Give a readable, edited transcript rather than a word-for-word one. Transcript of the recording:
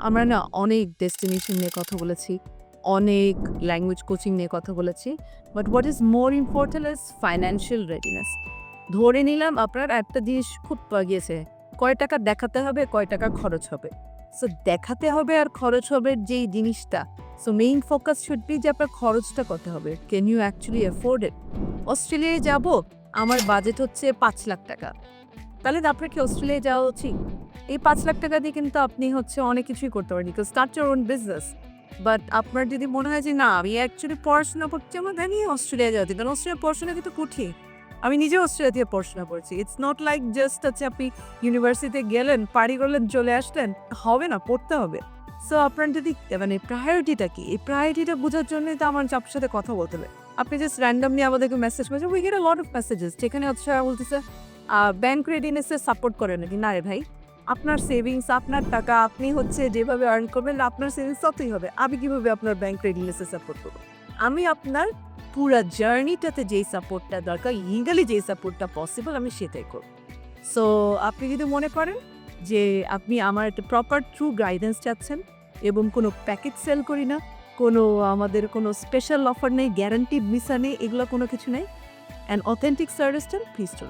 আমরা না অনেক ডেস্টিনেশন নিয়ে কথা বলেছি, অনেক ল্যাঙ্গুয়েজ কোচিং নিয়ে কথা বলেছি। But what is more important is financial readiness. ধরে নিলাম আপনার একটা জিনিস খুব গিয়েছে, কয় টাকা দেখাতে হবে, কয় টাকা খরচ হবে। সো দেখাতে হবে আর খরচ হবে যেই জিনিসটা, so main focus should be যে আপনার খরচটা কত হবে। Can you actually afford it? অস্ট্রেলিয়ায় যাব, আমার বাজেট হচ্ছে ৫,০০,০০০ টাকা। তাহলে তো আপনার কি অস্ট্রেলিয়ায় যাওয়া উচিত? এই ৫,০০,০০০ টাকা দিয়ে কিন্তু আপনি হচ্ছে অনেক কিছুই করতে পারেন। Because start your own business. But আপনার যদি মনে হয় যে না আমি অ্যাকচুয়ালি পড়াশোনা করতে আমার আমি অস্ট্রেলিয়া যাওয়া উচিত। কারণ অস্ট্রেলিয়া পড়াশোনা কিন্তু কঠিন। আমি নিজেও অস্ট্রেলিয়া থেকে পড়াশোনা করেছি। ইটস নট লাইক জাস্ট হচ্ছে আপনি ইউনিভার্সিটিতে গেলেন, পাড়ি করলেন, চলে আসলেন। হবে না, পড়তে হবে। সো আপনার যদি মানে প্রায়োরিটিটা কি? এই প্রায়োরিটিটা বোঝার জন্যই তো আমার আপনার সাথে কথা বলতে হবে। আপনি জাস্ট র্যান্ডমলি আমাদেরকে মেসেজ করেছেন। We get a lot of messages যেখানে হচ্ছে বলতেছে ব্যাংক রেডিনেসে সাপোর্ট করে নাকি। না রে ভাই, আপনার সেভিংস, আপনার টাকা, আপনি হচ্ছে যেভাবে আর্ন করবেন আপনার সেভিংস ততই হবে। আমি কিভাবে আপনার ব্যাংক রেডিনেসে সাপোর্ট করবো? আমি আপনার পুরা জার্নিটাতে যেই সাপোর্টটা দরকার, লিগালি যেই সাপোর্টটা পসিবল আমি সেটাই করব। সো আপনি যদি মনে করেন যে আপনি আমার একটা প্রপার ট্রু গাইডেন্স চাচ্ছেন এবং কোনো প্যাকেজ সেল করি না, কোনো আমাদের কোনো স্পেশাল অফার নেই, গ্যারান্টিড ভিসা নেই, এগুলো কোনো কিছু নেই, অ্যান্ড অথেন্টিক সার্ভিসটা প্লিজ